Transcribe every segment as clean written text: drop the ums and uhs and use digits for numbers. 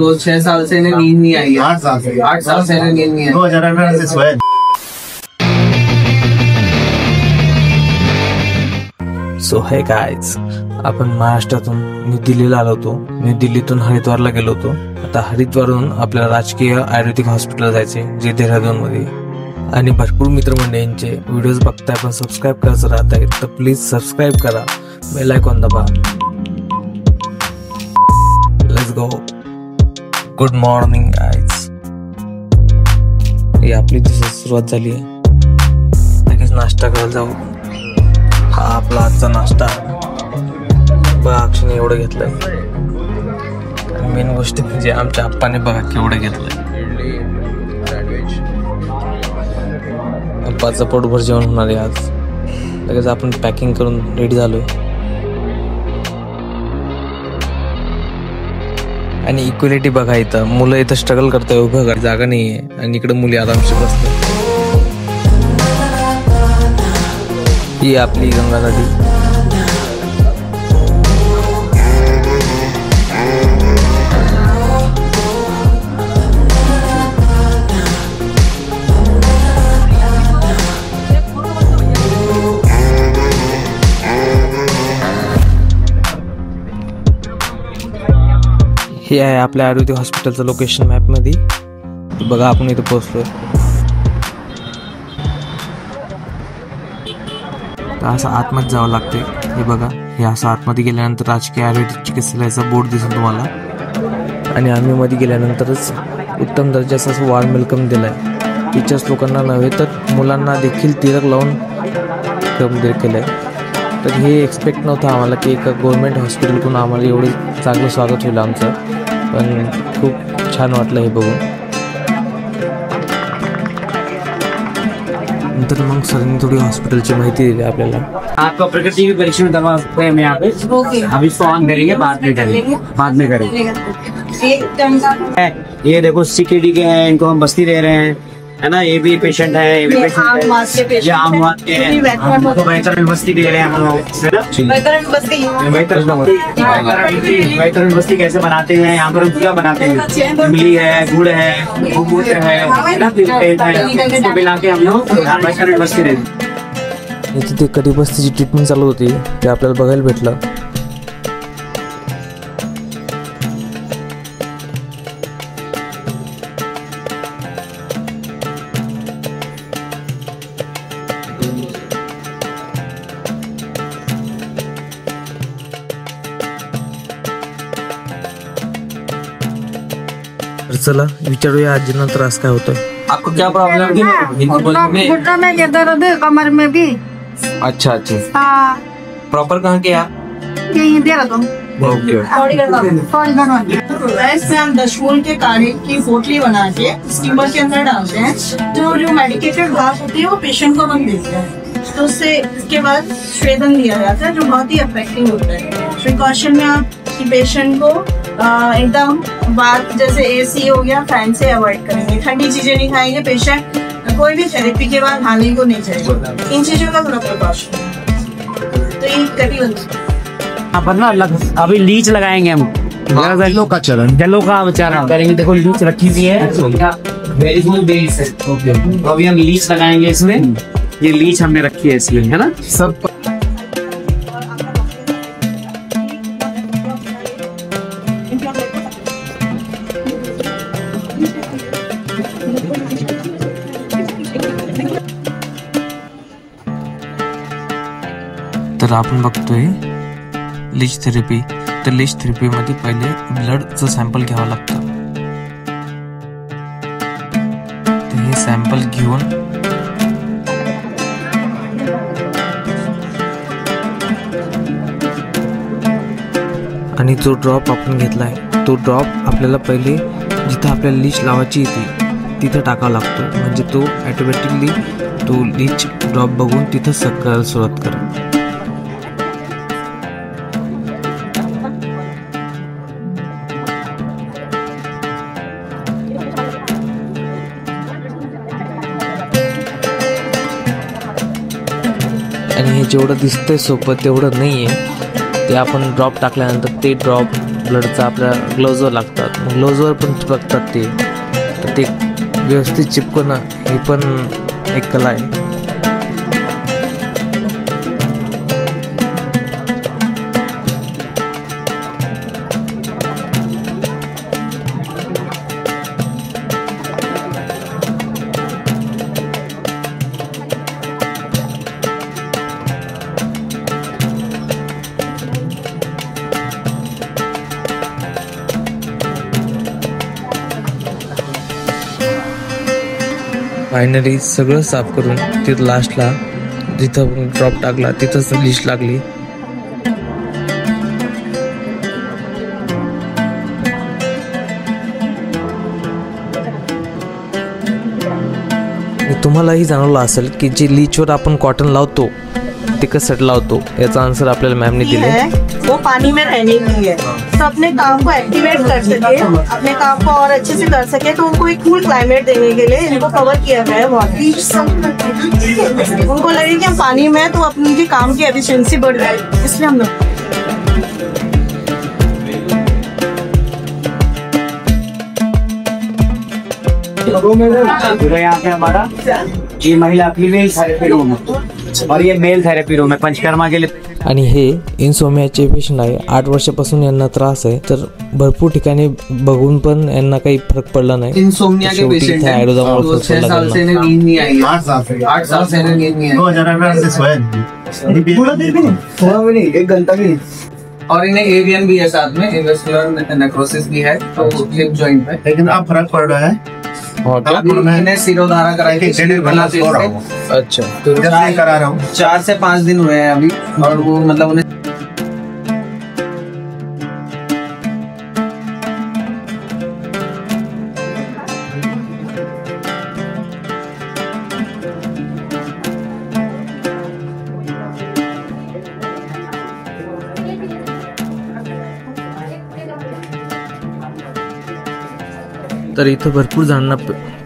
तो 6 साल से इन्हें नींद नहीं आई है। 8 साल से 8 साल से इन्हें नींद नहीं आई। 2018 से सोया। सो हे गाइज, आपण महाराष्ट्रातून न्यू दिल्लीला आलो होतो. न्यू दिल्लीतून हरिद्वारला गेलो होतो. आता हरिद्वारहून आपल्याला राजकीय आयुर्वेदिक हॉस्पिटल जायचे जे देहरादून मध्ये. आणि भरपूर मित्रमंडळींचे व्हिडिओज बघताय पण सबस्क्राईब करायचं राहत आहे तर प्लीज सबस्क्राईब करा, बेल आयकॉन दबा. Let's go. Good morning guys. ही आपली सुरुवात झाली आहे. लगेच नाश्ता करायला जाऊ. हा आपला आजचा नाश्ता. बघा अक्षने एवढं घेतलंय. मेन गोष्ट म्हणजे आमच्या आप्पाने बघा केवढं घेतलंय. आप्पाचं पोटभर जेवण होणार आहे आज. लगेच आपण पॅकिंग करून रेडी झालोय. आणि इक्वलिटी बघा, इथं मुलं इथं स्ट्रगल करताय, उभं जागा नाहीये आणि इकडे मुली आरामशी बसतात. ही आपली गंगा नदी. हे आहे आपल्या आयुर्वेदिक हॉस्पिटलचं लोकेशन मॅप मध्ये. बघा आपण इथे पोहोचलोय. असं आतमध्ये जावं लागते. हे बघा, हे असं आतमध्ये गेल्यानंतर राजकीय आयुर्वेदिक चिकित्सालयाचा बोर्ड दिसेल तुम्हाला. आणि आम्ही मध्ये गेल्यानंतरच उत्तम दर्जाचं असं वॉर्म वेलकम दिलाय. टीचर्स लोकांना नव्हे तर मुलांना देखील तिलक लावून केलंय. तर हे एक्सपेक्ट नव्हतं आम्हाला की एका गव्हर्नमेंट हॉस्पिटलकडून आम्हाला एवढं चांगलं स्वागत होईल आमचं. पण खूप छान वाटलं हे बघून. नंतर मग सरांनी थोडी हॉस्पिटलची माहिती दिली आपल्याला. आपका प्रकृति की परीक्षण करवा सकते हैं हम यहाँ पे. अभी इसको ऑन करेंगे, बाद में करेंगे. ये देखो CKD के हैं, इनको हम बस्ती दे रहे हैं, है ना. ये भी पेशेंट है, ये भी पेशेंट है. ये आम बात के हैं, हमको बेहतर बस्ती दे रहे हैं हम लोग, है ना. बेहतर बस्ती कैसे बनाते हैं, यहाँ पर क्या बनाते हैं. इमली है, गुड़ है, गोमूत्र है ना, इसको मिला के हम लोग बेहतर बस्ती देते हैं. तिथे कधी बस्तीची ट्रीटमेंट चालू होती ते आपल्याला बघायला भेटलं. चला विचारूया आजींना त्रास काय होतोय. आपको क्या प्रॉब्लम है? घुटना में दर्द है, कमर में भी. अच्छा अच्छा. हाँ, प्रॉपर कहाँ के आप? यही देहरादून. ओके. इसमें हम दशमूल के काढ़े की पोटली बना के स्टीमर के अंदर डालते हैं. जो मेडिकेटेड घास होती है वो पेशेंट को हम देते हैं. तो उससे इसके बाद स्वेदन दिया जाता है जो बहुत ही इफेक्टिव होता है. प्रिकॉशन में आप पेशेंट को एकदम बात जैसे AC हो गया, फैन से अवॉइड करेंगे. ठंडी चीजें नहीं खाएंगे. पेशेंट कोई भी थेरेपी के बाद हानि को नहीं चाहिए. इन चीजों का थोड़ा प्रिकॉशन. तो ये कभी यहाँ पर ना अभी लीच लगाएंगे हम. जलों का चरण, जलों का चरण करेंगे. देखो लीच रखी हुई है. अभी हम लीच लगाएंगे इसमें. ये लीच हमने रखी है इसमें, है ना. सब तर आपण बघतोय लीच थेरपी. तर लीच थेरपी मध्ये पहिले ब्लडचं सॅम्पल घ्यावं लागतं. तर हे सॅम्पल घेऊन आणि जो ड्रॉप आपण घेतलाय तो ड्रॉप आपल्याला पहिले जिथं आपल्याला लीच लावायची येते तिथं टाकावा लागतो. म्हणजे तो ऑटोमॅटिकली तो लीच ड्रॉप बघून तिथं करायला सुरुवात करा. आणि हे जेवढं दिसतंय सोपं तेवढं नाहीये. ते आपण ड्रॉप टाकल्यानंतर ते ड्रॉप ब्लडचा आपल्या ग्लोव्जवर लागतात. मग ग्लोव्जवर पण चिपकतात ते, तर ते व्यवस्थित चिपकणं ही पण एक कला आहे. फायनली सगळं साफ करून तिथं लास्टला जिथं ड्रॉप टाकला तिथंच लिस्ट लागली. तुम्हालाही जाणवलं असेल की जे लीचवर आपण कॉटन लावतो ते कसं लावतो, याचा आन्सर आपल्याला मॅमने दिले. वो पानी में रहने नहीं है, तो अपने काम को एक्टिवेट कर सके, अपने काम को और अच्छे से कर सके, तो उनको एक कूल क्लाइमेट देने के लिए इनको कवर किया गया है. उनको लगे कि हम पानी में, तो अपनी की काम की एफिशिएंसी बढ़ जाए, इसलिए हम लोग यहाँ पे हमारा ये महिला फीमेल थेरेपी रूम और ये मेल थेरेपी रूम है पंचकर्मा के लिए. आणि हे इन्सोमियाचे पेशंट आहे. 8 वर्षापासून यांना त्रास आहे, तर भरपूर ठिकाणी बघून पण यांना काही फरक पडला नाही. इंसोम्निया के पेशेंट हैं, वो 6 साल से इन्हें नींद नहीं आई है. 8 साल से 8 साल से इन्हें नींद नहीं आई. 2018 से सोया नहीं. पूरा दिन भी नहीं, थोड़ा भी नहीं, 1 घंटा भी नहीं. और इन्हें एवियन भी है साथ में, इन्वेस्कुलर नेक्रोसिस भी है, तो हिप जॉइंट में. लेकिन अब फर्क पड़ रहा है. अब इन्हें सिरोधारा कराई थी, अच्छा, तो करा रहा हूँ. 4 से 5 दिन हुए हैं अभी, और वो मतलब उन्हें तर इथं भरपूर जणांना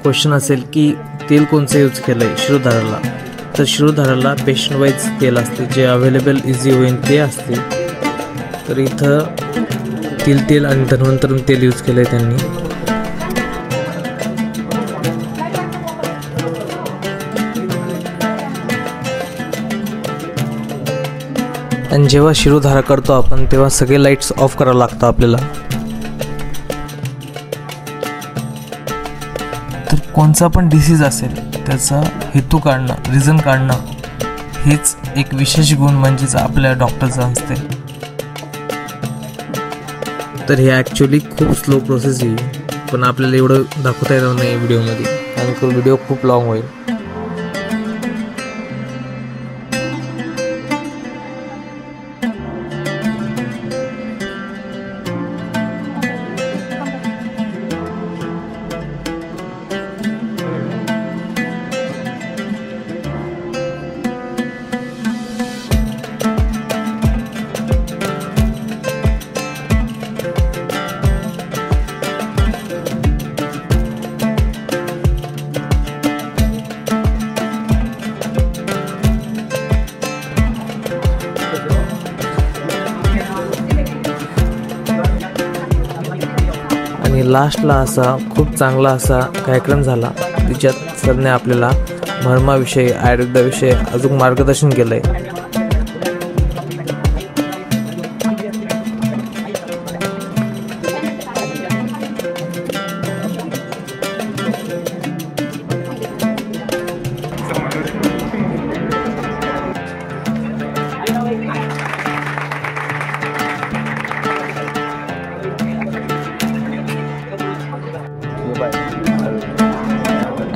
क्वेश्चन असेल की तेल कोणचं यूज केलं आहे शिरोधाराला. तर शिरोधाराला पेशंट वाईज तेल असते, जे अवेलेबल इझी होईल ते असते. तर इथं तेल आणि धन्वंतरम तेल यूज केलं आहे त्यांनी. आणि जेव्हा शिरोधारा करतो आपण तेव्हा सगळे लाईट्स ऑफ करावं लागतं आपल्याला. तर कोणचा पण डिसीज असेल त्याचा हेतू काढणं, रिझन काढणं हेच एक विशेष गुण म्हणजेच आपल्या डॉक्टरचा असते. तर हे ॲक्च्युली खूप स्लो प्रोसेस आहे, पण आपल्याला एवढं दाखवता येणार नाही व्हिडिओमध्ये, कारण व्हिडिओ खूप लॉंग होईल. आणि लास्टला असा खूप चांगला असा कार्यक्रम झाला, तिच्यात सरने आपल्याला मर्माविषयी, आयुर्वेदाविषयी अजून मार्गदर्शन केलं आहे.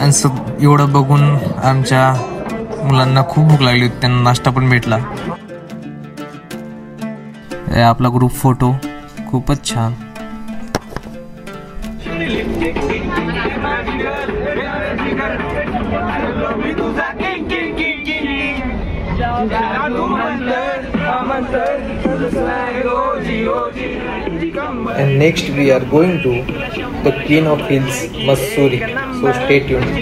आणि एवढं बघून आमच्या मुलांना खूप भूक लागली होती, त्यांना नाश्ता पण भेटला. आपला ग्रुप फोटो खूपच छान. And next we are going to the Queen of Hills, Mussoorie. So stay tuned.